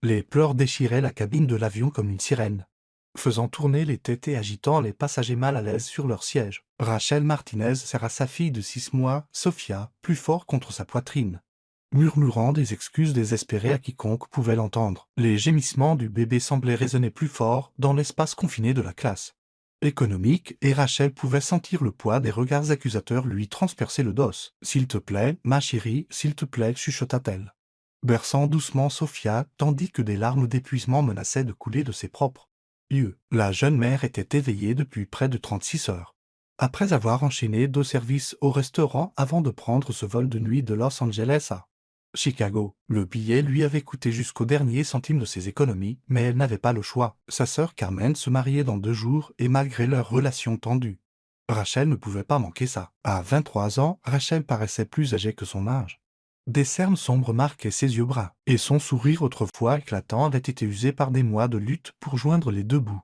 Les pleurs déchiraient la cabine de l'avion comme une sirène, faisant tourner les têtes et agitant les passagers mal à l'aise sur leur siège. Rachel Martinez serra sa fille de 6 mois, Sophia, plus fort contre sa poitrine, murmurant des excuses désespérées à quiconque pouvait l'entendre. Les gémissements du bébé semblaient résonner plus fort dans l'espace confiné de la classe économique, et Rachel pouvait sentir le poids des regards accusateurs lui transpercer le dos. « S'il te plaît, ma chérie, s'il te plaît, chuchota-t-elle, berçant doucement Sophia, tandis que des larmes d'épuisement menaçaient de couler de ses propres yeux. La jeune mère était éveillée depuis près de 36 heures. Après avoir enchaîné 2 services au restaurant avant de prendre ce vol de nuit de Los Angeles à Chicago, le billet lui avait coûté jusqu'au dernier centime de ses économies, mais elle n'avait pas le choix. Sa sœur Carmen se mariait dans 2 jours et malgré leur relation tendue, Rachel ne pouvait pas manquer ça. À 23 ans, Rachel paraissait plus âgée que son âge. Des cernes sombres marquaient ses yeux bruns, et son sourire autrefois éclatant avait été usé par des mois de lutte pour joindre les 2 bouts.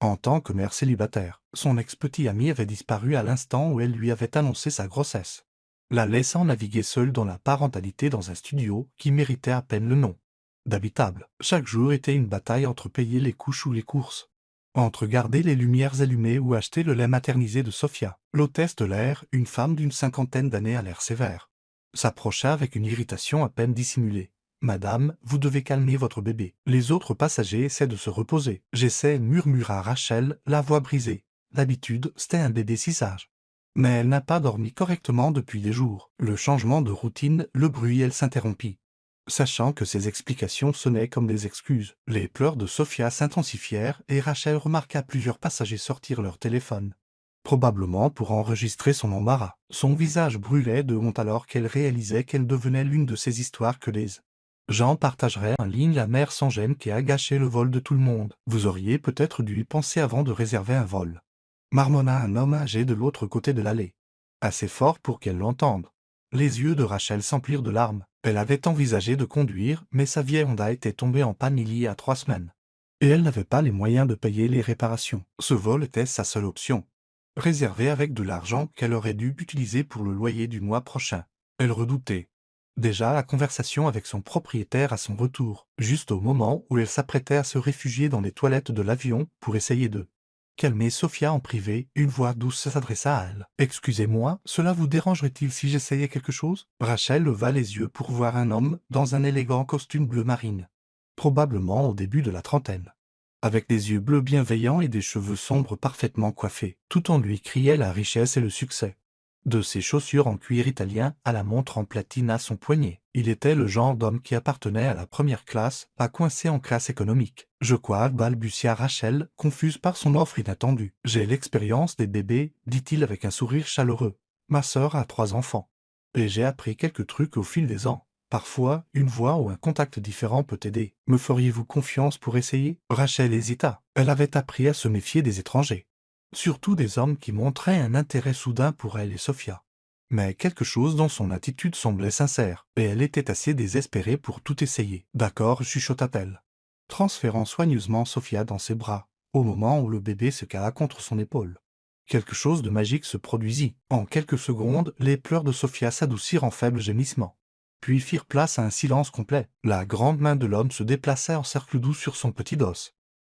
En tant que mère célibataire, son ex-petit ami avait disparu à l'instant où elle lui avait annoncé sa grossesse, la laissant naviguer seule dans la parentalité dans un studio qui méritait à peine le nom d'habitable. Chaque jour était une bataille entre payer les couches ou les courses, entre garder les lumières allumées ou acheter le lait maternisé de Sophia. L'hôtesse de l'air, une femme d'une 50aine d'années à l'air sévère, s'approcha avec une irritation à peine dissimulée. « Madame, vous devez calmer votre bébé. Les autres passagers essaient de se reposer. »« J'essaie, » murmura Rachel, la voix brisée. D'habitude, c'était un bébé si sage. Mais elle n'a pas dormi correctement depuis des jours. Le changement de routine, le bruit, elle s'interrompit, sachant que ses explications sonnaient comme des excuses. Les pleurs de Sophia s'intensifièrent et Rachel remarqua plusieurs passagers sortir leur téléphone, probablement pour enregistrer son embarras. Son visage brûlait de honte alors qu'elle réalisait qu'elle devenait l'une de ces histoires que les gens partageraient en ligne. La mère sans gêne qui a gâché le vol de tout le monde. Vous auriez peut-être dû y penser avant de réserver un vol, marmonna un homme âgé de l'autre côté de l'allée, assez fort pour qu'elle l'entende. Les yeux de Rachel s'emplirent de larmes. Elle avait envisagé de conduire, mais sa vieille Honda était tombée en panne il y a 3 semaines, et elle n'avait pas les moyens de payer les réparations. Ce vol était sa seule option, réservée avec de l'argent qu'elle aurait dû utiliser pour le loyer du mois prochain. Elle redoutait déjà la conversation avec son propriétaire à son retour, juste au moment où elle s'apprêtait à se réfugier dans les toilettes de l'avion pour essayer de calmer Sophia en privé. Une voix douce s'adressa à elle. « Excusez-moi, cela vous dérangerait-il si j'essayais quelque chose ?» Rachel leva les yeux pour voir un homme dans un élégant costume bleu marine, probablement au début de la trentaine, avec des yeux bleus bienveillants et des cheveux sombres parfaitement coiffés. Tout en lui criait la richesse et le succès de ses chaussures en cuir italien à la montre en platine à son poignet. Il était le genre d'homme qui appartenait à la première classe, pas coincé en classe économique. « Je crois, » balbutia Rachel, confuse par son offre inattendue. « J'ai l'expérience des bébés, » dit-il avec un sourire chaleureux. « Ma sœur a 3 enfants, et j'ai appris quelques trucs au fil des ans. Parfois, une voix ou un contact différent peut aider. Me feriez-vous confiance pour essayer ?» Rachel hésita. Elle avait appris à se méfier des étrangers, surtout des hommes qui montraient un intérêt soudain pour elle et Sophia. Mais quelque chose dans son attitude semblait sincère, et elle était assez désespérée pour tout essayer. « D'accord, » chuchota-t-elle, transférant soigneusement Sophia dans ses bras, au moment où le bébé se cala contre son épaule. Quelque chose de magique se produisit. En quelques secondes, les pleurs de Sophia s'adoucirent en faibles gémissements, puis firent place à un silence complet. La grande main de l'homme se déplaça en cercle doux sur son petit dos,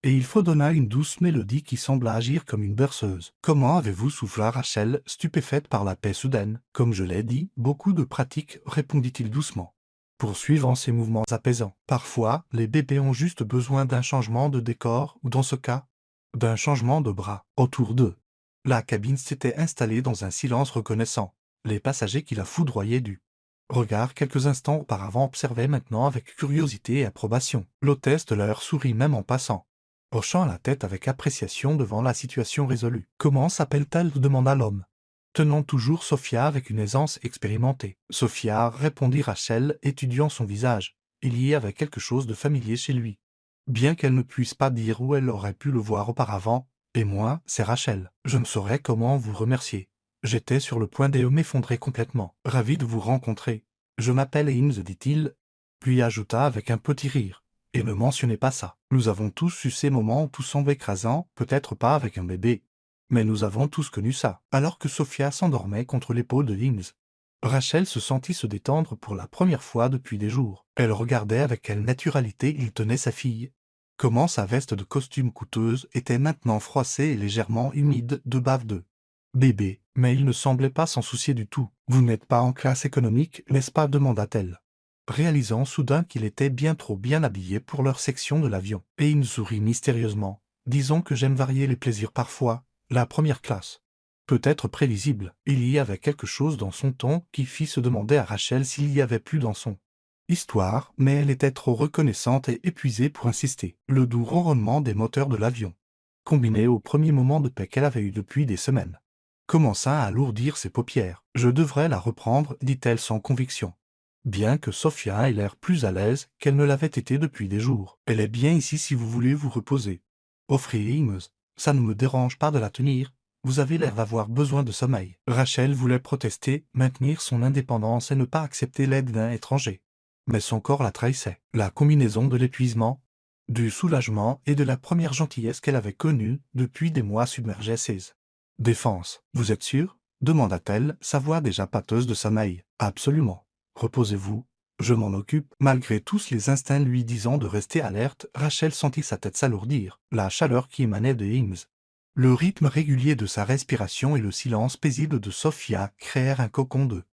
et il fredonna une douce mélodie qui sembla agir comme une berceuse. « Comment avez-vous souffla Rachel, stupéfaite par la paix soudaine. « Comme je l'ai dit, beaucoup de pratique, » répondit-il doucement, poursuivant ses mouvements apaisants. « Parfois, les bébés ont juste besoin d'un changement de décor ou, dans ce cas, d'un changement de bras. » Autour d'eux, la cabine s'était installée dans un silence reconnaissant. Les passagers qui la foudroyaient du regard quelques instants auparavant observaient maintenant avec curiosité et approbation. L'hôtesse de l'air sourit même en passant, hochant la tête avec appréciation devant la situation résolue. « Comment s'appelle-t-elle » demanda l'homme, tenant toujours Sophia avec une aisance expérimentée. « Sophia » répondit Rachel, étudiant son visage. Il y avait quelque chose de familier chez lui, bien qu'elle ne puisse pas dire où elle aurait pu le voir auparavant. « Et moi, c'est Rachel. Je ne saurais comment vous remercier. J'étais sur le point de m'effondrer complètement. Ravi de vous rencontrer. Je m'appelle Himes, dit-il, puis ajouta avec un petit rire. Et ne mentionnez pas ça. Nous avons tous eu ces moments où tout semble écrasant, peut-être pas avec un bébé, mais nous avons tous connu ça. » Alors que Sophia s'endormait contre l'épaule de Himes, Rachel se sentit se détendre pour la première fois depuis des jours. Elle regardait avec quelle naturalité il tenait sa fille. Comment sa veste de costume coûteuse était maintenant froissée et légèrement humide de bave de bébé, mais il ne semblait pas s'en soucier du tout. « Vous n'êtes pas en classe économique, n'est-ce pas » demanda-t-elle, réalisant soudain qu'il était bien trop bien habillé pour leur section de l'avion. Et il sourit mystérieusement. « Disons que j'aime varier les plaisirs parfois. La première classe. » Peut-être prévisible, il y avait quelque chose dans son ton qui fit se demander à Rachel s'il y avait plus dans son histoire, mais elle était trop reconnaissante et épuisée pour insister. Le doux ronronnement des moteurs de l'avion, combiné au premier moment de paix qu'elle avait eu depuis des semaines, commença à alourdir ses paupières. « Je devrais la reprendre » dit-elle sans conviction. Bien que Sophia ait l'air plus à l'aise qu'elle ne l'avait été depuis des jours. « Elle est bien ici si vous voulez vous reposer. » Offrez Himes. « Ça ne me dérange pas de la tenir. Vous avez l'air d'avoir besoin de sommeil. » Rachel voulait protester, maintenir son indépendance et ne pas accepter l'aide d'un étranger. Mais son corps la trahissait. La combinaison de l'épuisement, du soulagement et de la première gentillesse qu'elle avait connue depuis des mois submergeait ses défenses. « Vous êtes sûr » demanda-t-elle, sa voix déjà pâteuse de sommeil. « Absolument. Reposez-vous. Je m'en occupe. » Malgré tous les instincts lui disant de rester alerte, Rachel sentit sa tête s'alourdir. La chaleur qui émanait de Himes, le rythme régulier de sa respiration et le silence paisible de Sophia créèrent un cocon de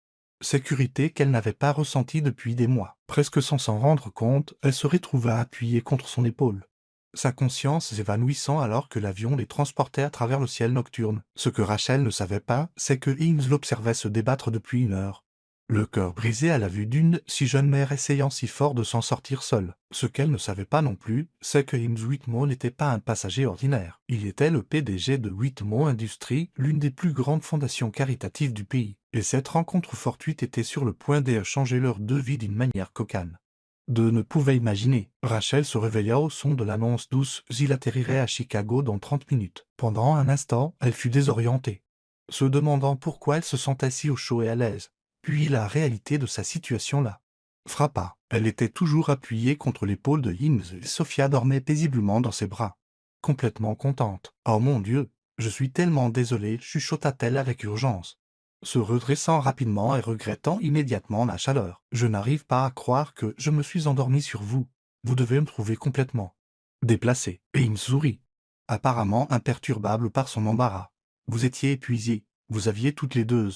sécurité qu'elle n'avait pas ressenti depuis des mois. Presque sans s'en rendre compte, elle se retrouva appuyée contre son épaule, sa conscience s'évanouissant alors que l'avion les transportait à travers le ciel nocturne. Ce que Rachel ne savait pas, c'est que Himes l'observait se débattre depuis une heure, le cœur brisé à la vue d'une si jeune mère essayant si fort de s'en sortir seule. Ce qu'elle ne savait pas non plus, c'est que Himes Whitmore n'était pas un passager ordinaire. Il était le PDG de Whitmore Industries, l'une des plus grandes fondations caritatives du pays. Et cette rencontre fortuite était sur le point de changer leur de vie d'une manière cocaine. De ne pouvait imaginer. Rachel se réveilla au son de l'annonce douce « Il atterrirait à Chicago dans 30 minutes ». Pendant un instant, elle fut désorientée, se demandant pourquoi elle se sentait si au chaud et à l'aise. Puis la réalité de sa situation la frappa. Elle était toujours appuyée contre l'épaule de Himes et Sophia dormait paisiblement dans ses bras, complètement contente. « Oh mon Dieu, je suis tellement désolée » chuchota-t-elle avec urgence, se redressant rapidement et regrettant immédiatement la chaleur. « Je n'arrive pas à croire que je me suis endormie sur vous. Vous devez me trouver complètement déplacée. » Et Himes sourit, apparemment imperturbable par son embarras. « Vous étiez épuisés. Vous aviez toutes les deux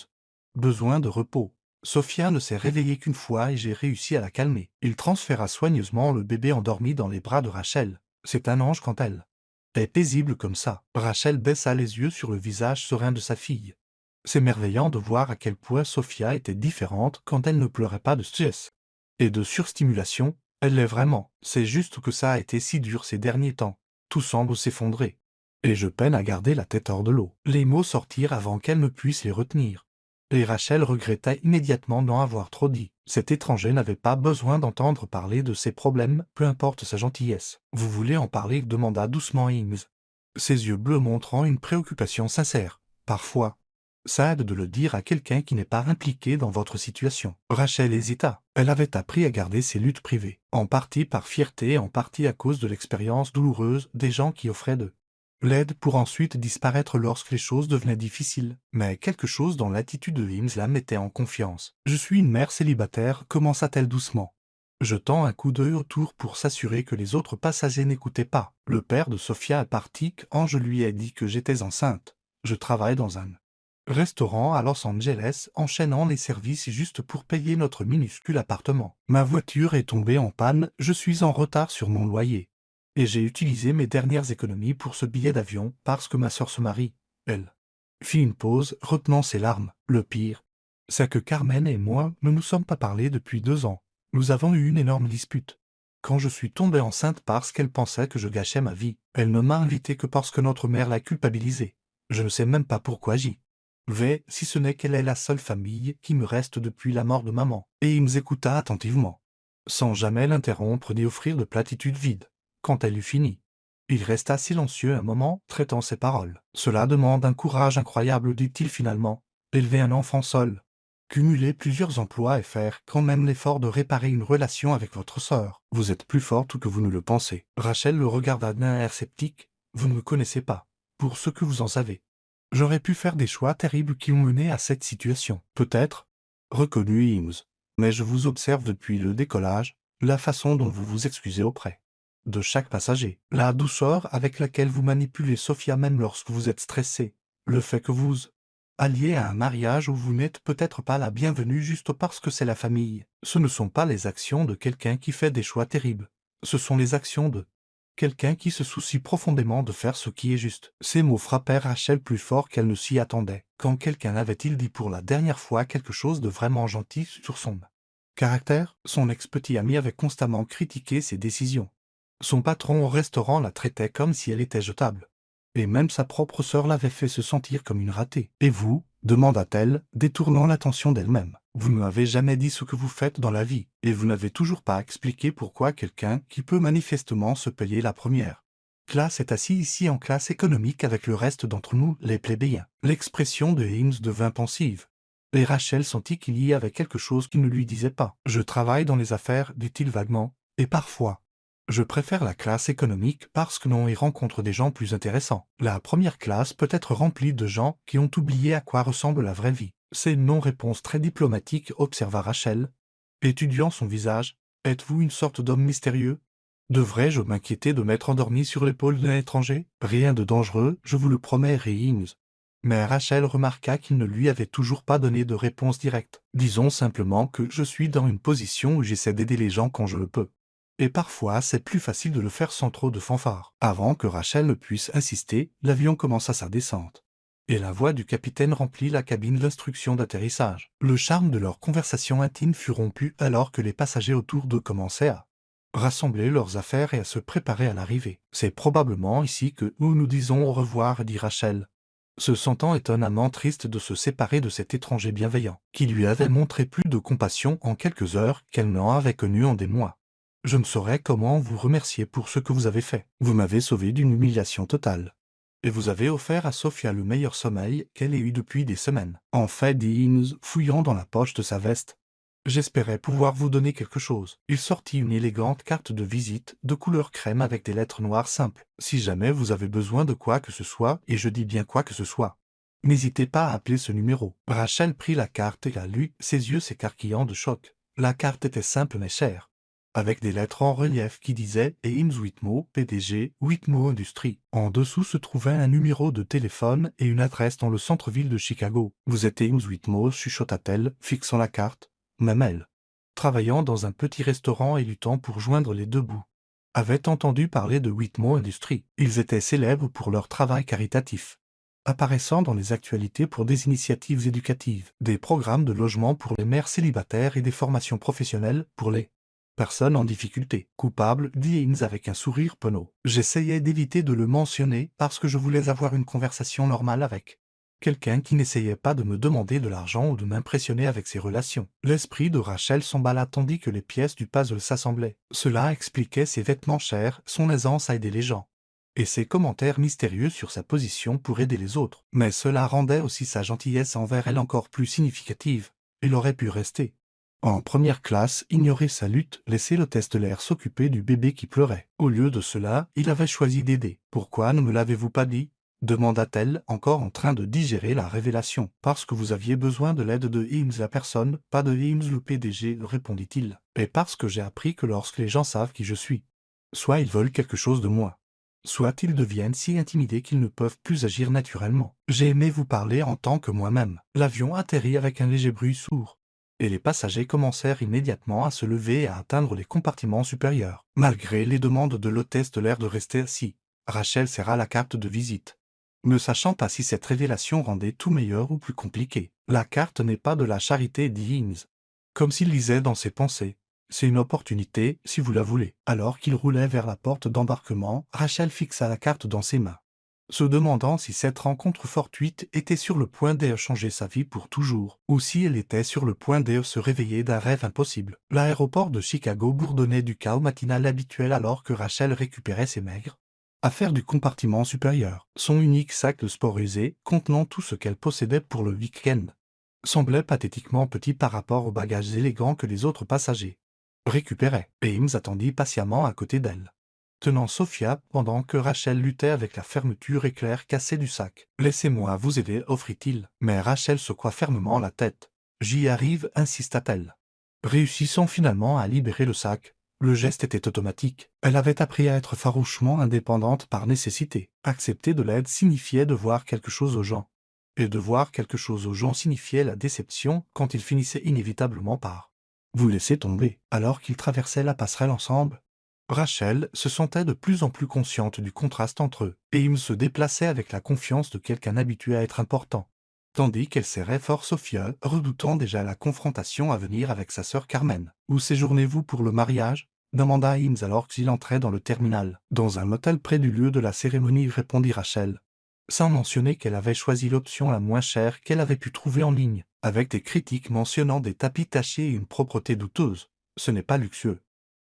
besoin de repos. Sophia ne s'est réveillée qu'une fois et j'ai réussi à la calmer. » Il transféra soigneusement le bébé endormi dans les bras de Rachel. C'est un ange quand elle est paisible comme ça. Rachel baissa les yeux sur le visage serein de sa fille. C'est merveillant de voir à quel point Sophia était différente quand elle ne pleurait pas de stress et de surstimulation. Elle l'est vraiment. C'est juste que ça a été si dur ces derniers temps. Tout semble s'effondrer. Et je peine à garder la tête hors de l'eau. Les mots sortirent avant qu'elle ne puisse les retenir. Et Rachel regretta immédiatement d'en avoir trop dit. Cet étranger n'avait pas besoin d'entendre parler de ses problèmes, peu importe sa gentillesse. « Vous voulez en parler » demanda doucement Himes, ses yeux bleus montrant une préoccupation sincère. « Parfois, ça aide de le dire à quelqu'un qui n'est pas impliqué dans votre situation. » Rachel hésita. Elle avait appris à garder ses luttes privées, en partie par fierté et en partie à cause de l'expérience douloureuse des gens qui offraient de l'aide pour ensuite disparaître lorsque les choses devenaient difficiles. Mais quelque chose dans l'attitude de Himes la mettait en confiance. « Je suis une mère célibataire » commença-t-elle doucement, jetant un coup d'œil autour pour s'assurer que les autres passagers n'écoutaient pas. « Le père de Sophia est parti quand je lui ai dit que j'étais enceinte. Je travaille dans un restaurant à Los Angeles, enchaînant les services juste pour payer notre minuscule appartement. Ma voiture est tombée en panne, je suis en retard sur mon loyer. Et j'ai utilisé mes dernières économies pour ce billet d'avion parce que ma sœur se marie. » Elle fit une pause, retenant ses larmes. « Le pire, c'est que Carmen et moi ne nous sommes pas parlé depuis 2 ans. Nous avons eu une énorme dispute. Quand je suis tombée enceinte parce qu'elle pensait que je gâchais ma vie, elle ne m'a invité que parce que notre mère l'a culpabilisée. Je ne sais même pas pourquoi j'y vais, si ce n'est qu'elle est la seule famille qui me reste depuis la mort de maman. » Et il m'écouta attentivement, sans jamais l'interrompre ni offrir de platitude vide. Quand elle eut fini, il resta silencieux un moment, traitant ses paroles. « Cela demande un courage incroyable, dit-il finalement. Élever un enfant seul, cumuler plusieurs emplois et faire quand même l'effort de réparer une relation avec votre sœur. Vous êtes plus forte que vous ne le pensez. » Rachel le regarda d'un air sceptique. « Vous ne me connaissez pas, pour ce que vous en savez. J'aurais pu faire des choix terribles qui ont mené à cette situation. Peut-être, Reconnu Eames. Mais je vous observe depuis le décollage, la façon dont vous vous excusez auprès de chaque passager, la douceur avec laquelle vous manipulez Sophia même lorsque vous êtes stressé, le fait que vous alliez à un mariage où vous n'êtes peut-être pas la bienvenue juste parce que c'est la famille. Ce ne sont pas les actions de quelqu'un qui fait des choix terribles. Ce sont les actions de quelqu'un qui se soucie profondément de faire ce qui est juste. Ces mots frappèrent Rachel plus fort qu'elle ne s'y attendait. Quand quelqu'un avait-il dit pour la dernière fois quelque chose de vraiment gentil sur son caractère? Son ex-petit ami avait constamment critiqué ses décisions. Son patron au restaurant la traitait comme si elle était jetable. Et même sa propre sœur l'avait fait se sentir comme une ratée. « Et vous ?» demanda-t-elle, détournant l'attention d'elle-même. « Vous ne m'avez jamais dit ce que vous faites dans la vie, et vous n'avez toujours pas expliqué pourquoi quelqu'un qui peut manifestement se payer la première classe est assis ici en classe économique avec le reste d'entre nous, les plébéiens. » L'expression de Eames devint pensive. Et Rachel sentit qu'il y avait quelque chose qui ne lui disait pas. « Je travaille dans les affaires, dit-il vaguement, et parfois je préfère la classe économique parce que l'on y rencontre des gens plus intéressants. La première classe peut être remplie de gens qui ont oublié à quoi ressemble la vraie vie. » C'est une non-réponse très diplomatique, observa Rachel, étudiant son visage. « Êtes-vous une sorte d'homme mystérieux? Devrais-je m'inquiéter de m'être endormi sur l'épaule d'un étranger? Rien de dangereux, je vous le promets, Eames. » Mais Rachel remarqua qu'il ne lui avait toujours pas donné de réponse directe. « Disons simplement que je suis dans une position où j'essaie d'aider les gens quand je le peux. Et parfois c'est plus facile de le faire sans trop de fanfare. » Avant que Rachel ne puisse insister, l'avion commença sa descente. Et la voix du capitaine remplit la cabine d'instruction d'atterrissage. Le charme de leur conversation intime fut rompu alors que les passagers autour d'eux commençaient à rassembler leurs affaires et à se préparer à l'arrivée. « C'est probablement ici que nous disons au revoir, dit Rachel, se sentant étonnamment triste de se séparer de cet étranger bienveillant, qui lui avait montré plus de compassion en quelques heures qu'elle n'en avait connu en des mois. « Je ne saurais comment vous remercier pour ce que vous avez fait. Vous m'avez sauvé d'une humiliation totale. Et vous avez offert à Sophia le meilleur sommeil qu'elle ait eu depuis des semaines. » En fait, dit Eames, fouillant dans la poche de sa veste. « J'espérais pouvoir vous donner quelque chose. » Il sortit une élégante carte de visite de couleur crème avec des lettres noires simples. « Si jamais vous avez besoin de quoi que ce soit, et je dis bien quoi que ce soit, n'hésitez pas à appeler ce numéro. » Rachel prit la carte et la lut, ses yeux s'écarquillant de choc. La carte était simple mais chère, avec des lettres en relief qui disaient « Eames Whitmore, PDG, Whitmore Industries ». En dessous se trouvait un numéro de téléphone et une adresse dans le centre-ville de Chicago. « Vous êtes Eames Whitmore » chuchota-t-elle, fixant la carte. Même elle, travaillant dans un petit restaurant et luttant pour joindre les deux bouts, avait entendu parler de Whitmore Industries. Ils étaient célèbres pour leur travail caritatif, apparaissant dans les actualités pour des initiatives éducatives, des programmes de logement pour les mères célibataires et des formations professionnelles pour les personne en difficulté. « Coupable, dit Eames avec un sourire penaud. J'essayais d'éviter de le mentionner parce que je voulais avoir une conversation normale avec quelqu'un qui n'essayait pas de me demander de l'argent ou de m'impressionner avec ses relations. » L'esprit de Rachel s'emballa tandis que les pièces du puzzle s'assemblaient. Cela expliquait ses vêtements chers, son aisance à aider les gens, et ses commentaires mystérieux sur sa position pour aider les autres. Mais cela rendait aussi sa gentillesse envers elle encore plus significative. Il aurait pu rester en première classe, ignorer sa lutte, laisser l'hôtesse de l'air s'occuper du bébé qui pleurait. Au lieu de cela, il avait choisi d'aider. « Pourquoi ne me l'avez-vous pas dit ?» demanda-t-elle, encore en train de digérer la révélation. « Parce que vous aviez besoin de l'aide de Eames la personne, pas de Eames le PDG, répondit-il. Et parce que j'ai appris que lorsque les gens savent qui je suis, soit ils veulent quelque chose de moi, soit ils deviennent si intimidés qu'ils ne peuvent plus agir naturellement. J'ai aimé vous parler en tant que moi-même. » L'avion atterrit avec un léger bruit sourd, et les passagers commencèrent immédiatement à se lever et à atteindre les compartiments supérieurs. Malgré les demandes de l'hôtesse de l'air de rester assis, Rachel serra la carte de visite, ne sachant pas si cette révélation rendait tout meilleur ou plus compliqué. « La carte n'est pas de la charité, dit Eames, comme s'il lisait dans ses pensées. C'est une opportunité, si vous la voulez. » Alors qu'il roulait vers la porte d'embarquement, Rachel fixa la carte dans ses mains, se demandant si cette rencontre fortuite était sur le point de changer sa vie pour toujours, ou si elle était sur le point de se réveiller d'un rêve impossible. L'aéroport de Chicago bourdonnait du chaos matinal habituel alors que Rachel récupérait ses maigres affaires du compartiment supérieur. Son unique sac de sport usé, contenant tout ce qu'elle possédait pour le week-end, semblait pathétiquement petit par rapport aux bagages élégants que les autres passagers récupéraient. Eames attendit patiemment à côté d'elle, tenant Sophia pendant que Rachel luttait avec la fermeture éclair cassée du sac. « Laissez-moi vous aider, offrit-il. » Mais Rachel secoua fermement la tête. J'y arrive, insista-t-elle. Réussissant finalement à libérer le sac, le geste était automatique. Elle avait appris à être farouchement indépendante par nécessité. Accepter de l'aide signifiait devoir quelque chose aux gens. Et devoir quelque chose aux gens signifiait la déception quand ils finissaient inévitablement par vous laisser tomber, alors qu'ils traversaient la passerelle ensemble. Rachel se sentait de plus en plus consciente du contraste entre eux, et il se déplaçait avec la confiance de quelqu'un habitué à être important. Tandis qu'elle serrait fort Sophia, redoutant déjà la confrontation à venir avec sa sœur Carmen. « Où séjournez-vous pour le mariage ?» demanda Himes alors qu'il entrait dans le terminal. « Dans un motel près du lieu de la cérémonie, répondit Rachel, sans mentionner qu'elle avait choisi l'option la moins chère qu'elle avait pu trouver en ligne, avec des critiques mentionnant des tapis tachés et une propreté douteuse. Ce n'est pas luxueux.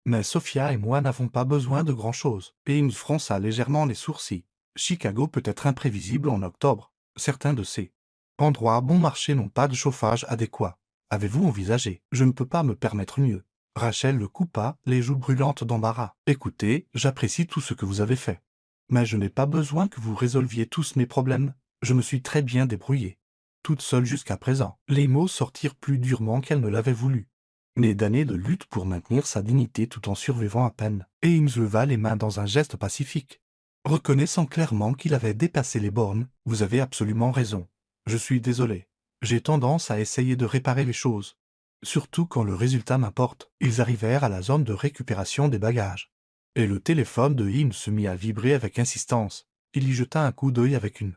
Mais Sophia et moi n'avons pas besoin de grand-chose. Et Himes fronça légèrement les sourcils. Chicago peut être imprévisible en octobre. Certains de ces endroits bon marché n'ont pas de chauffage adéquat. Avez-vous envisagé? Je ne peux pas me permettre mieux. Rachel le coupa, les joues brûlantes d'embarras. Écoutez, j'apprécie tout ce que vous avez fait. Mais je n'ai pas besoin que vous résolviez tous mes problèmes. Je me suis très bien débrouillée. Toute seule jusqu'à présent. Les mots sortirent plus durement qu'elle ne l'avait voulu. Née d'années de lutte pour maintenir sa dignité tout en survivant à peine, et il leva les mains dans un geste pacifique. Reconnaissant clairement qu'il avait dépassé les bornes, vous avez absolument raison. Je suis désolé. J'ai tendance à essayer de réparer les choses. Surtout quand le résultat m'importe. Ils arrivèrent à la zone de récupération des bagages. Et le téléphone de Himes se mit à vibrer avec insistance. Il y jeta un coup d'œil avec une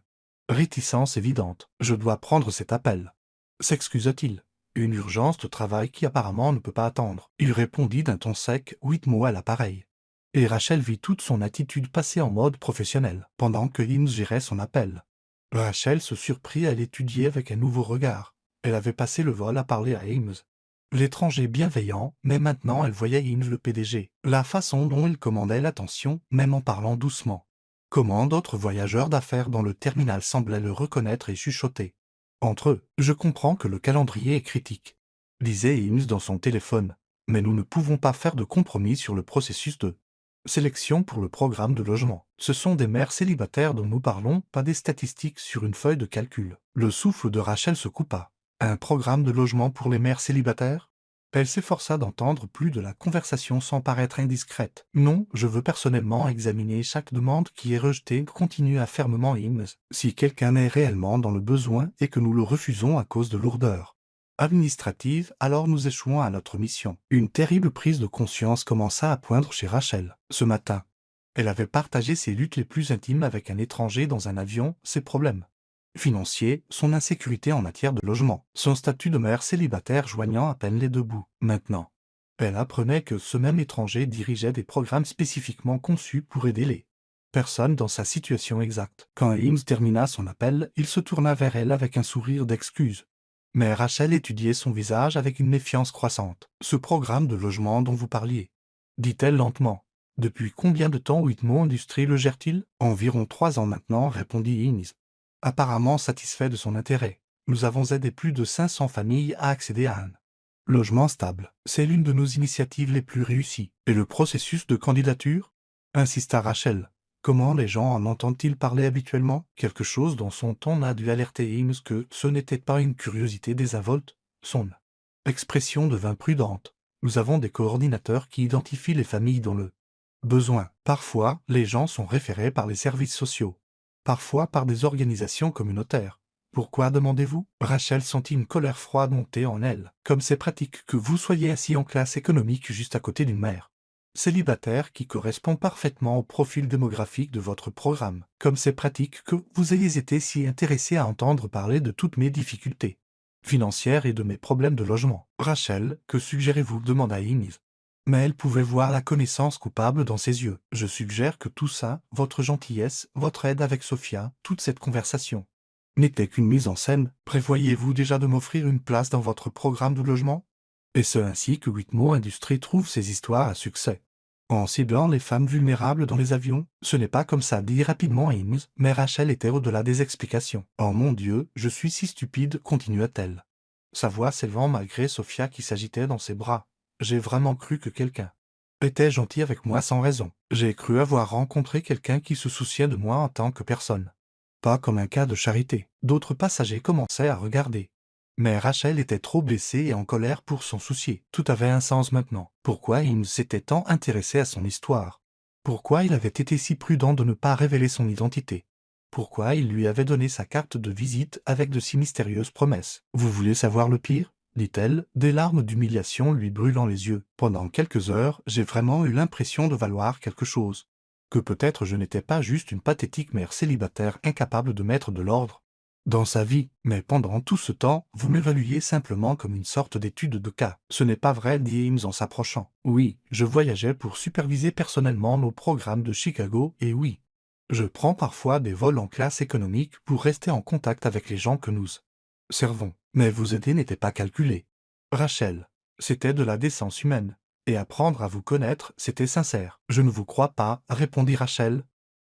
réticence évidente. Je dois prendre cet appel. S'excusa-t-il. Une urgence de travail qui apparemment ne peut pas attendre. Il répondit d'un ton sec, 8 mots à l'appareil. Et Rachel vit toute son attitude passer en mode professionnel, pendant que Himes gérait son appel. Rachel se surprit à l'étudier avec un nouveau regard. Elle avait passé le vol à parler à Himes. L'étranger bienveillant, mais maintenant elle voyait Himes le PDG, la façon dont il commandait l'attention, même en parlant doucement. Comment d'autres voyageurs d'affaires dans le terminal semblaient le reconnaître et chuchoter. Entre eux, je comprends que le calendrier est critique, disait Himes dans son téléphone, mais nous ne pouvons pas faire de compromis sur le processus de sélection pour le programme de logement. Ce sont des mères célibataires dont nous parlons, pas des statistiques sur une feuille de calcul. Le souffle de Rachel se coupa. Un programme de logement pour les mères célibataires? Elle s'efforça d'entendre plus de la conversation sans paraître indiscrète. Non, je veux personnellement examiner chaque demande qui est rejetée, continua fermement Himes. Si quelqu'un est réellement dans le besoin et que nous le refusons à cause de lourdeur administrative, alors nous échouons à notre mission. Une terrible prise de conscience commença à poindre chez Rachel. Ce matin, elle avait partagé ses luttes les plus intimes avec un étranger dans un avion, ses problèmes financiers, son insécurité en matière de logement, son statut de mère célibataire joignant à peine les deux bouts. Maintenant, elle apprenait que ce même étranger dirigeait des programmes spécifiquement conçus pour aider les personnes dans sa situation exacte. Quand Himes termina son appel, il se tourna vers elle avec un sourire d'excuse. Mais Rachel étudiait son visage avec une méfiance croissante. « Ce programme de logement dont vous parliez, dit-elle lentement. Depuis combien de temps Whitmore Industries le gère-t-il? Environ 3 ans maintenant, répondit Himes. Apparemment satisfait de son intérêt. Nous avons aidé plus de 500 familles à accéder à un logement stable. C'est l'une de nos initiatives les plus réussies. Et le processus de candidature? Insista Rachel. Comment les gens en entendent-ils parler habituellement? Quelque chose dans son ton a dû alerter Himes que ce n'était pas une curiosité désinvolte. Son expression devint prudente. Nous avons des coordinateurs qui identifient les familles dans le besoin. Parfois, les gens sont référés par les services sociaux. Parfois par des organisations communautaires. Pourquoi demandez-vous? Rachel sentit une colère froide monter en elle. Comme c'est pratique que vous soyez assis en classe économique juste à côté d'une mère célibataire qui correspond parfaitement au profil démographique de votre programme. Comme c'est pratique que vous ayez été si intéressé à entendre parler de toutes mes difficultés financières et de mes problèmes de logement. Rachel, que suggérez-vous? Demanda Himes. Mais elle pouvait voir la connaissance coupable dans ses yeux. Je suggère que tout ça, votre gentillesse, votre aide avec Sophia, toute cette conversation, n'était qu'une mise en scène. Prévoyez-vous déjà de m'offrir une place dans votre programme de logement? Et c'est ainsi que Whitmore Industries trouve ses histoires à succès. En ciblant les femmes vulnérables dans les avions, ce n'est pas comme ça, dit rapidement Himes, mais Rachel était au-delà des explications. Oh mon Dieu, je suis si stupide, continua-t-elle, sa voix s'élevant malgré Sophia qui s'agitait dans ses bras. J'ai vraiment cru que quelqu'un était gentil avec moi sans raison. J'ai cru avoir rencontré quelqu'un qui se souciait de moi en tant que personne. Pas comme un cas de charité. D'autres passagers commençaient à regarder Mais Rachel était trop blessée et en colère pour s'en soucier. Tout avait un sens maintenant. Pourquoi il s'était tant intéressé à son histoire? Pourquoi il avait été si prudent de ne pas révéler son identité? Pourquoi il lui avait donné sa carte de visite avec de si mystérieuses promesses? Vous voulez savoir le pire? Dit-elle, des larmes d'humiliation lui brûlant les yeux. Pendant quelques heures, j'ai vraiment eu l'impression de valoir quelque chose. Que peut-être je n'étais pas juste une pathétique mère célibataire incapable de mettre de l'ordre dans sa vie, mais pendant tout ce temps, vous m'évaluiez simplement comme une sorte d'étude de cas. Ce n'est pas vrai, dit Ames en s'approchant. Oui, je voyageais pour superviser personnellement nos programmes de Chicago, et oui, je prends parfois des vols en classe économique pour rester en contact avec les gens que nous servons. Mais vous aider n'était pas calculé. Rachel, c'était de la décence humaine. Et apprendre à vous connaître, c'était sincère. Je ne vous crois pas, répondit Rachel,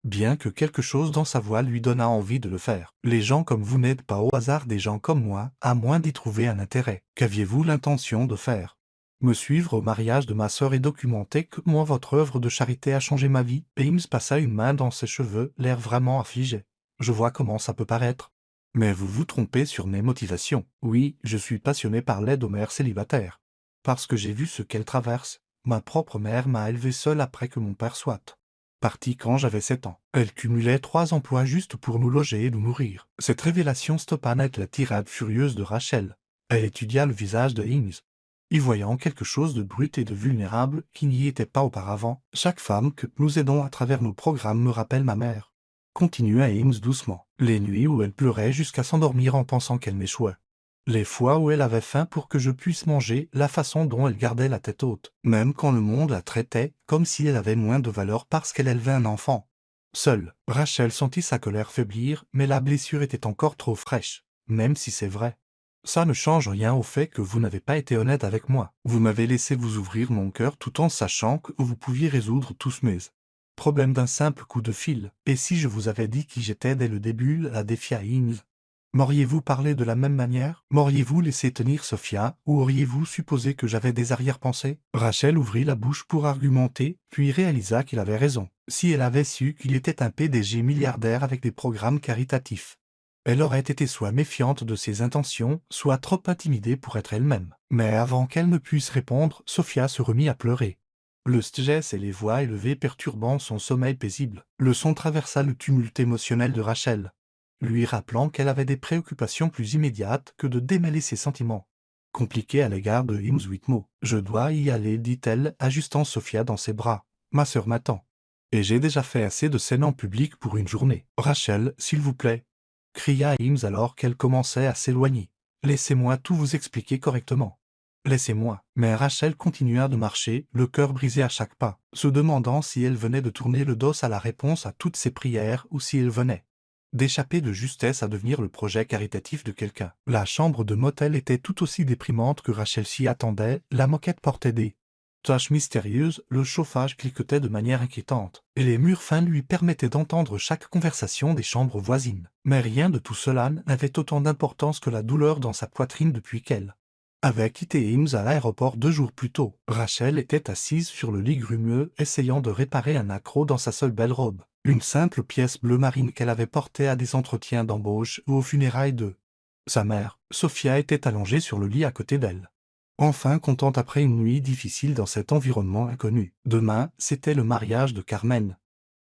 bien que quelque chose dans sa voix lui donnât envie de le faire. Les gens comme vous n'aident pas au hasard des gens comme moi, à moins d'y trouver un intérêt. Qu'aviez-vous l'intention de faire? Me suivre au mariage de ma sœur et documenter que moi votre œuvre de charité a changé ma vie. Ames passa une main dans ses cheveux, l'air vraiment affligé. Je vois comment ça peut paraître. Mais vous vous trompez sur mes motivations. Oui, je suis passionné par l'aide aux mères célibataires. Parce que j'ai vu ce qu'elles traversent. Ma propre mère m'a élevé seule après que mon père soit parti quand j'avais 7 ans. Elle cumulait 3 emplois juste pour nous loger et nous nourrir. Cette révélation stoppa net la tirade furieuse de Rachel. Elle étudia le visage de Ames, y voyant quelque chose de brut et de vulnérable qui n'y était pas auparavant. Chaque femme que nous aidons à travers nos programmes me rappelle ma mère. Continua Ames doucement. Les nuits où elle pleurait jusqu'à s'endormir en pensant qu'elle m'échouait. Les fois où elle avait faim pour que je puisse manger, la façon dont elle gardait la tête haute, même quand le monde la traitait comme si elle avait moins de valeur parce qu'elle élevait un enfant. Seule, Rachel sentit sa colère faiblir, mais la blessure était encore trop fraîche, même si c'est vrai. Ça ne change rien au fait que vous n'avez pas été honnête avec moi. Vous m'avez laissé vous ouvrir mon cœur tout en sachant que vous pouviez résoudre tous mes problèmes d'un simple coup de fil. Et si je vous avais dit qui j'étais dès le début, la défia Ames? M'auriez-vous parlé de la même manière? M'auriez-vous laissé tenir Sophia, ou auriez-vous supposé que j'avais des arrière-pensées? Rachel ouvrit la bouche pour argumenter, puis réalisa qu'il avait raison. Si elle avait su qu'il était un PDG milliardaire avec des programmes caritatifs, elle aurait été soit méfiante de ses intentions, soit trop intimidée pour être elle-même. Mais avant qu'elle ne puisse répondre, Sophia se remit à pleurer. Le stress et les voix élevées perturbant son sommeil paisible. Le son traversa le tumulte émotionnel de Rachel, lui rappelant qu'elle avait des préoccupations plus immédiates que de démêler ses sentiments compliqués à l'égard de Ames Whitmore. « Je dois y aller, dit-elle, ajustant Sophia dans ses bras. Ma sœur m'attend. Et j'ai déjà fait assez de scènes en public pour une journée. Rachel, s'il vous plaît, cria Ames alors qu'elle commençait à s'éloigner. Laissez-moi tout vous expliquer correctement. Laissez-moi. Mais Rachel continua de marcher, le cœur brisé à chaque pas, se demandant si elle venait de tourner le dos à la réponse à toutes ses prières ou si elle venait d'échapper de justesse à devenir le projet caritatif de quelqu'un. La chambre de motel était tout aussi déprimante que Rachel s'y attendait, la moquette portait des taches mystérieuses, le chauffage cliquetait de manière inquiétante, et les murs fins lui permettaient d'entendre chaque conversation des chambres voisines. Mais rien de tout cela n'avait autant d'importance que la douleur dans sa poitrine depuis qu'elle avait quitté Ames à l'aéroport 2 jours plus tôt. Rachel était assise sur le lit grumeux, essayant de réparer un accroc dans sa seule belle robe. Une simple pièce bleu marine qu'elle avait portée à des entretiens d'embauche ou aux funérailles de sa mère. Sophia était allongée sur le lit à côté d'elle, enfin contente après une nuit difficile dans cet environnement inconnu. Demain, c'était le mariage de Carmen.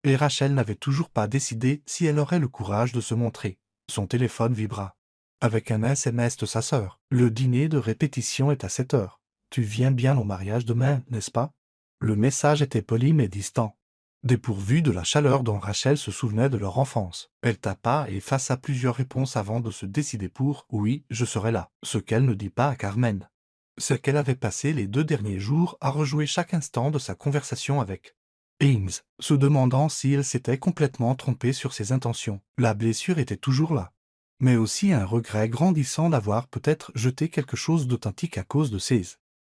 Et Rachel n'avait toujours pas décidé si elle aurait le courage de se montrer. Son téléphone vibra. Avec un SMS de sa sœur. Le dîner de répétition est à 7 heures. Tu viens bien au mariage demain, n'est-ce pas? Le message était poli mais distant, dépourvu de la chaleur dont Rachel se souvenait de leur enfance. Elle tapa et effaça plusieurs réponses avant de se décider pour « Oui, je serai là », ce qu'elle ne dit pas à Carmen. C'est qu'elle avait passé les 2 derniers jours à rejouer chaque instant de sa conversation avec Ames, se demandant si elle s'était complètement trompée sur ses intentions. La blessure était toujours là, mais aussi un regret grandissant d'avoir peut-être jeté quelque chose d'authentique à cause de ses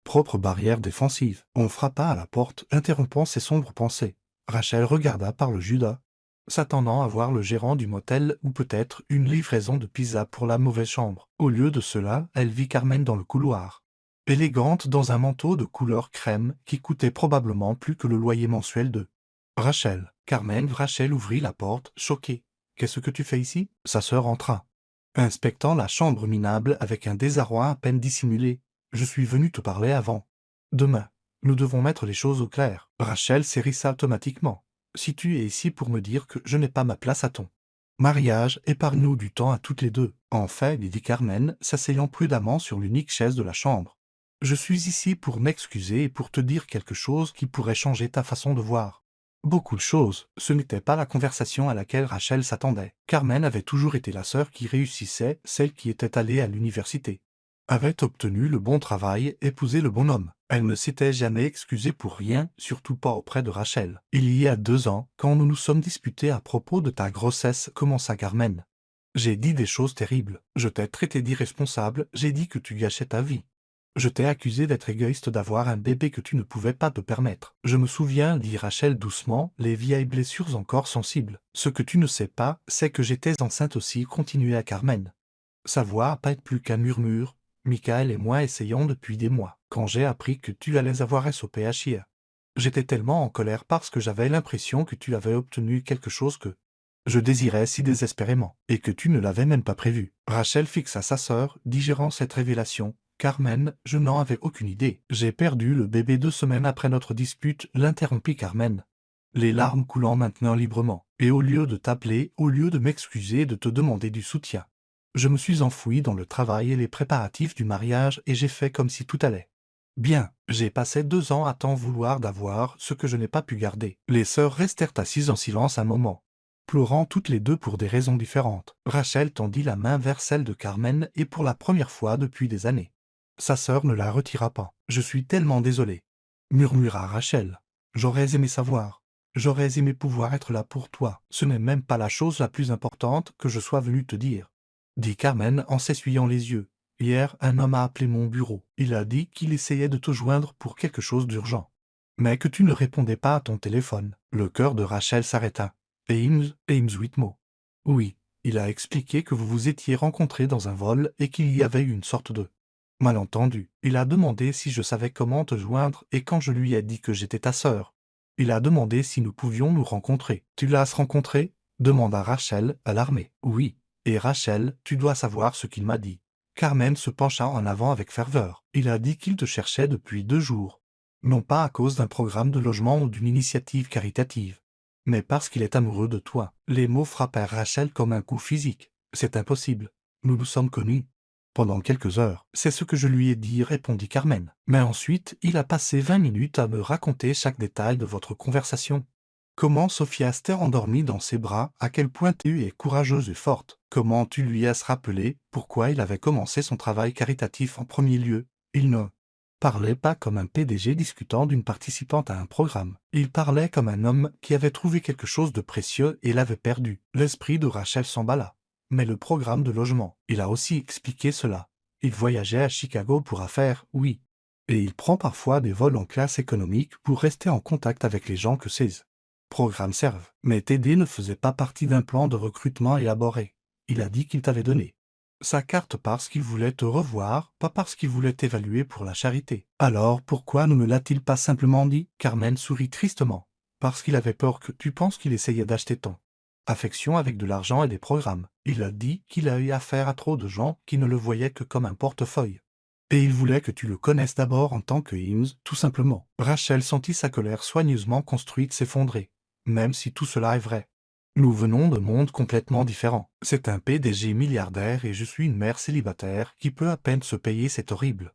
propres barrières défensives. On frappa à la porte, interrompant ses sombres pensées. Rachel regarda par le Judas, s'attendant à voir le gérant du motel ou peut-être une livraison de pizza pour la mauvaise chambre. Au lieu de cela, elle vit Carmen dans le couloir, élégante dans un manteau de couleur crème qui coûtait probablement plus que le loyer mensuel de Rachel. Rachel ouvrit la porte, choquée. « Qu'est-ce que tu fais ici ?» Sa sœur entra. inspectant la chambre minable avec un désarroi à peine dissimulé. Je suis venu te parler avant. Demain, nous devons mettre les choses au clair. Rachel s'hérissa automatiquement. Si tu es ici pour me dire que je n'ai pas ma place à ton mariage, épargne-nous du temps à toutes les deux. En fait, dit Carmen, s'asseyant prudemment sur l'unique chaise de la chambre. Je suis ici pour m'excuser et pour te dire quelque chose qui pourrait changer ta façon de voir. Beaucoup de choses, ce n'était pas la conversation à laquelle Rachel s'attendait. Carmen avait toujours été la sœur qui réussissait, celle qui était allée à l'université, avait obtenu le bon travail, épousé le bon homme. Elle ne s'était jamais excusée pour rien, surtout pas auprès de Rachel. Il y a 2 ans, quand nous nous sommes disputés à propos de ta grossesse, commença Carmen. J'ai dit des choses terribles. Je t'ai traité d'irresponsable, j'ai dit que tu gâchais ta vie. Je t'ai accusé d'être égoïste, d'avoir un bébé que tu ne pouvais pas te permettre. Je me souviens, dit Rachel doucement, les vieilles blessures encore sensibles. Ce que tu ne sais pas, c'est que j'étais enceinte aussi, continuait Carmen. Sa voix pas être plus qu'un murmure. Michael et moi essayons depuis des mois. Quand j'ai appris que tu allais avoir SOPHIA, j'étais tellement en colère parce que j'avais l'impression que tu avais obtenu quelque chose que je désirais si désespérément, et que tu ne l'avais même pas prévu. Rachel fixa sa sœur, digérant cette révélation. Carmen, je n'en avais aucune idée. J'ai perdu le bébé 2 semaines après notre dispute, l'interrompit Carmen, les larmes coulant maintenant librement. Et au lieu de t'appeler, au lieu de m'excuser et de te demander du soutien, je me suis enfoui dans le travail et les préparatifs du mariage et j'ai fait comme si tout allait bien. J'ai passé 2 ans à t'en vouloir d'avoir ce que je n'ai pas pu garder. Les sœurs restèrent assises en silence un moment, pleurant toutes les deux pour des raisons différentes. Rachel tendit la main vers celle de Carmen et pour la première fois depuis des années, sa sœur ne la retira pas. « Je suis tellement désolée, murmura Rachel. J'aurais aimé savoir. J'aurais aimé pouvoir être là pour toi. Ce n'est même pas la chose la plus importante que je sois venu te dire, dit Carmen en s'essuyant les yeux. Hier, un homme a appelé mon bureau. Il a dit qu'il essayait de te joindre pour quelque chose d'urgent, mais que tu ne répondais pas à ton téléphone. Le cœur de Rachel s'arrêta. Ames Whitmore. Oui, il a expliqué que vous vous étiez rencontrés dans un vol et qu'il y avait eu une sorte de malentendu. Il a demandé si je savais comment te joindre et quand je lui ai dit que j'étais ta sœur, il a demandé si nous pouvions nous rencontrer. Tu l'as rencontré? Demanda Rachel, alarmée. Oui. Et Rachel, tu dois savoir ce qu'il m'a dit. Carmen se pencha en avant avec ferveur. Il a dit qu'il te cherchait depuis 2 jours. Non pas à cause d'un programme de logement ou d'une initiative caritative, mais parce qu'il est amoureux de toi. Les mots frappèrent Rachel comme un coup physique. C'est impossible. Nous nous sommes connus pendant quelques heures. C'est ce que je lui ai dit, répondit Carmen. Mais ensuite, il a passé 20 minutes à me raconter chaque détail de votre conversation. Comment Sophia s'était endormie dans ses bras, à quel point tu es courageuse et forte. Comment tu lui as rappelé pourquoi il avait commencé son travail caritatif en premier lieu. Il ne parlait pas comme un PDG discutant d'une participante à un programme. Il parlait comme un homme qui avait trouvé quelque chose de précieux et l'avait perdu. L'esprit de Rachel s'emballa. Mais le programme de logement, il a aussi expliqué cela. Il voyageait à Chicago pour affaires, oui. Et il prend parfois des vols en classe économique pour rester en contact avec les gens que ses programmes servent. Mais TD ne faisait pas partie d'un plan de recrutement élaboré. Il a dit qu'il t'avait donné sa carte parce qu'il voulait te revoir, pas parce qu'il voulait t'évaluer pour la charité. Alors pourquoi ne me l'a-t-il pas simplement dit? Carmen sourit tristement. Parce qu'il avait peur que tu penses qu'il essayait d'acheter ton affection avec de l'argent et des programmes. Il a dit qu'il a eu affaire à trop de gens qui ne le voyaient que comme un portefeuille. Et il voulait que tu le connaisses d'abord en tant que Himes, tout simplement. Rachel sentit sa colère soigneusement construite s'effondrer. Même si tout cela est vrai, nous venons de mondes complètement différents. C'est un PDG milliardaire et je suis une mère célibataire qui peut à peine se payer cette horrible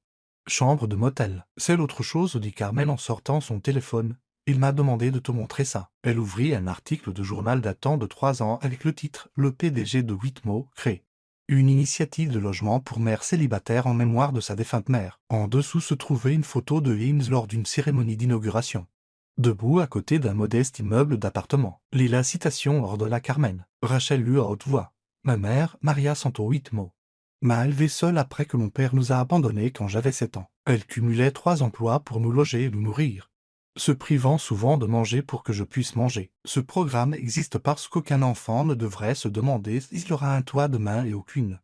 chambre de motel. C'est l'autre chose, dit Carmen en sortant son téléphone. Il m'a demandé de te montrer ça. Elle ouvrit un article de journal datant de 3 ans avec le titre « Le PDG de Whitmore crée une initiative de logement pour mères célibataires en mémoire de sa défunte mère ». En dessous se trouvait une photo de Himes lors d'une cérémonie d'inauguration, debout à côté d'un modeste immeuble d'appartement. Lis la citation ordonna Carmen. Rachel lut à haute voix. « Ma mère, Maria Santo Whitmore, m'a élevée seule après que mon père nous a abandonnés quand j'avais 7 ans. Elle cumulait 3 emplois pour nous loger et nous nourrir, se privant souvent de manger pour que je puisse manger. Ce programme existe parce qu'aucun enfant ne devrait se demander s'il aura un toit demain et aucune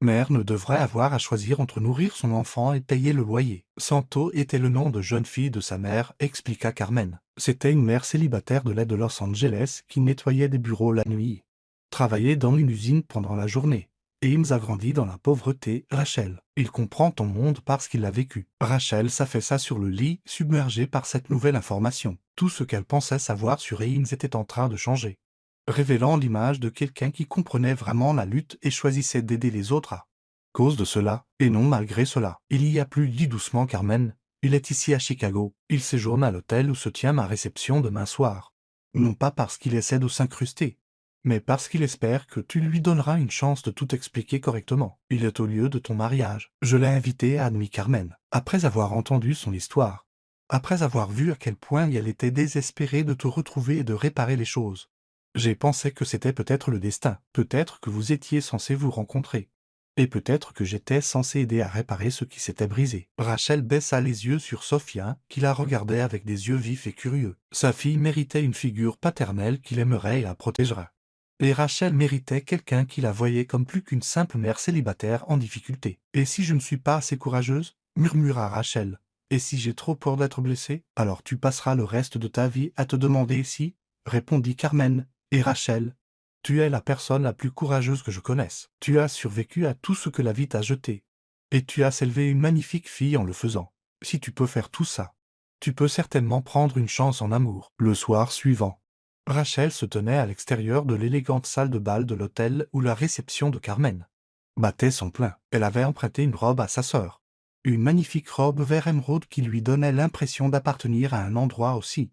mère ne devrait avoir à choisir entre nourrir son enfant et payer le loyer. Santo était le nom de jeune fille de sa mère, expliqua Carmen. C'était une mère célibataire de l'aide de Los Angeles qui nettoyait des bureaux la nuit, travaillait dans une usine pendant la journée. Eames a grandi dans la pauvreté, Rachel. Il comprend ton monde parce qu'il l'a vécu. Rachel s'affaissa sur le lit, submergée par cette nouvelle information. Tout ce qu'elle pensait savoir sur Eames était en train de changer, révélant l'image de quelqu'un qui comprenait vraiment la lutte et choisissait d'aider les autres à cause de cela, et non malgré cela. Il y a plus, dit doucement Carmen. Il est ici à Chicago. Il séjourne à l'hôtel où se tient ma réception demain soir. Non pas parce qu'il essaie de s'incruster, mais parce qu'il espère que tu lui donneras une chance de tout expliquer correctement. Il est au lieu de ton mariage. Je l'ai invité, a admis Carmen, après avoir entendu son histoire. Après avoir vu à quel point elle était désespérée de te retrouver et de réparer les choses. J'ai pensé que c'était peut-être le destin. Peut-être que vous étiez censés vous rencontrer. Et peut-être que j'étais censé aider à réparer ce qui s'était brisé. Rachel baissa les yeux sur Sophia, qui la regardait avec des yeux vifs et curieux. Sa fille méritait une figure paternelle qu'il aimerait et la protégera. Et Rachel méritait quelqu'un qui la voyait comme plus qu'une simple mère célibataire en difficulté. « Et si je ne suis pas assez courageuse ?» murmura Rachel. « Et si j'ai trop peur d'être blessée? Alors tu passeras le reste de ta vie à te demander si, » répondit Carmen. Et Rachel, tu es la personne la plus courageuse que je connaisse. Tu as survécu à tout ce que la vie t'a jeté. Et tu as élevé une magnifique fille en le faisant. Si tu peux faire tout ça, tu peux certainement prendre une chance en amour. Le soir suivant, Rachel se tenait à l'extérieur de l'élégante salle de bal de l'hôtel où la réception de Carmen battait son plein. Elle avait emprunté une robe à sa sœur. Une magnifique robe vert émeraude qui lui donnait l'impression d'appartenir à un endroit aussi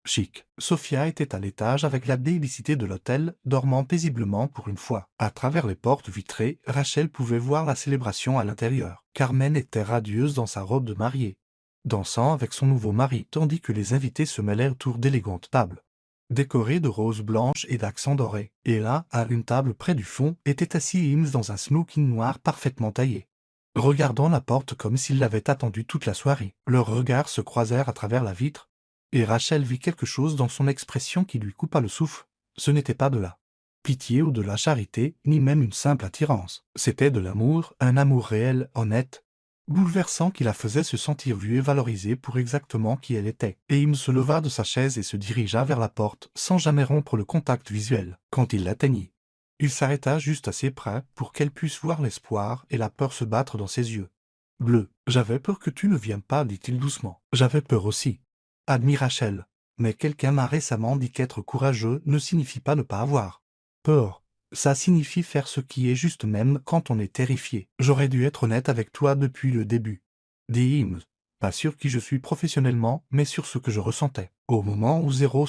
chic. Sophia était à l'étage avec la délicité de l'hôtel, dormant paisiblement pour une fois. À travers les portes vitrées, Rachel pouvait voir la célébration à l'intérieur. Carmen était radieuse dans sa robe de mariée, dansant avec son nouveau mari, tandis que les invités se mêlaient autour d'élégantes tables, décorées de roses blanches et d'accents dorés. Et là, à une table près du fond, était assis Eames dans un smoking noir parfaitement taillé, regardant la porte comme s'il l'avait attendu toute la soirée. Leurs regards se croisèrent à travers la vitre, et Rachel vit quelque chose dans son expression qui lui coupa le souffle. Ce n'était pas de la pitié ou de la charité, ni même une simple attirance. C'était de l'amour, un amour réel, honnête, bouleversant qui la faisait se sentir vue et valorisée pour exactement qui elle était. Et il se leva de sa chaise et se dirigea vers la porte, sans jamais rompre le contact visuel. Quand il l'atteignit, il s'arrêta juste assez près pour qu'elle puisse voir l'espoir et la peur se battre dans ses yeux bleus. « J'avais peur que tu ne viennes pas, dit-il doucement. J'avais peur aussi, admit Rachel. Mais quelqu'un m'a récemment dit qu'être courageux ne signifie pas ne pas avoir peur. Ça signifie faire ce qui est juste même quand on est terrifié. J'aurais dû être honnête avec toi depuis le début, dit Eames. Pas sur qui je suis professionnellement, mais sur ce que je ressentais. Au moment où 0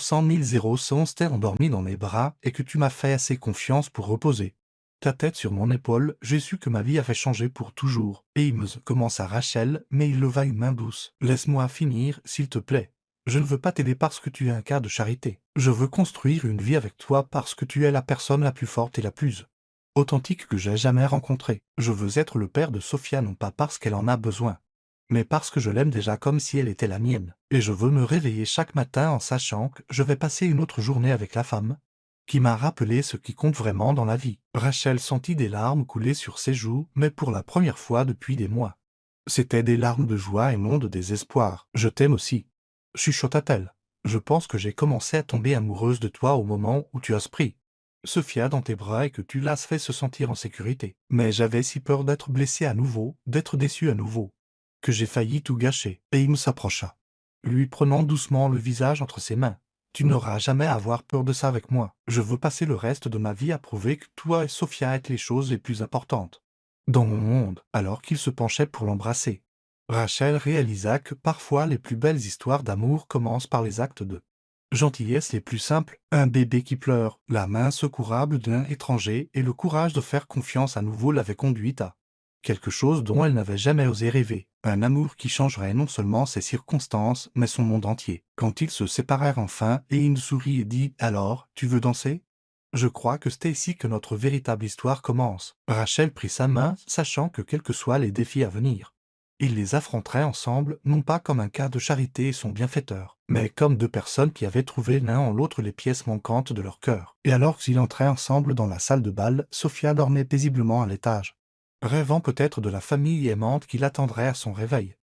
t'est endormi dans mes bras et que tu m'as fait assez confiance pour reposer ta tête sur mon épaule, j'ai su que ma vie avait changé pour toujours. Eames, commença Rachel, mais il leva une main douce. Laisse-moi finir, s'il te plaît. Je ne veux pas t'aider parce que tu es un cas de charité. Je veux construire une vie avec toi parce que tu es la personne la plus forte et la plus authentique que j'ai jamais rencontrée. Je veux être le père de Sophia non pas parce qu'elle en a besoin, mais parce que je l'aime déjà comme si elle était la mienne. Et je veux me réveiller chaque matin en sachant que je vais passer une autre journée avec la femme qui m'a rappelé ce qui compte vraiment dans la vie. Rachel sentit des larmes couler sur ses joues, mais pour la première fois depuis des mois. C'étaient des larmes de joie et non de désespoir. « Je t'aime aussi, » chuchota-t-elle. « Je pense que j'ai commencé à tomber amoureuse de toi au moment où tu as pris Sophia dans tes bras et que tu l'as fait se sentir en sécurité. Mais j'avais si peur d'être blessée à nouveau, d'être déçue à nouveau, que j'ai failli tout gâcher. » Et il me s'approcha, lui prenant doucement le visage entre ses mains. « Tu n'auras jamais à avoir peur de ça avec moi. Je veux passer le reste de ma vie à prouver que toi et Sophia êtes les choses les plus importantes dans mon monde. » Alors qu'il se penchait pour l'embrasser, Rachel réalisa que parfois les plus belles histoires d'amour commencent par les actes de gentillesse les plus simples. Un bébé qui pleure, la main secourable d'un étranger et le courage de faire confiance à nouveau l'avaient conduite à quelque chose dont elle n'avait jamais osé rêver. Un amour qui changerait non seulement ses circonstances, mais son monde entier. Quand ils se séparèrent enfin, et il sourit et dit « Alors, tu veux danser ?» Je crois que c'est ici que notre véritable histoire commence. Rachel prit sa main, sachant que quels que soient les défis à venir, ils les affronteraient ensemble, non pas comme un cas de charité et son bienfaiteur, mais comme deux personnes qui avaient trouvé l'un en l'autre les pièces manquantes de leur cœur. Et alors qu'ils entraient ensemble dans la salle de bal, Sophia dormait paisiblement à l'étage, rêvant peut-être de la famille aimante qui l'attendrait à son réveil.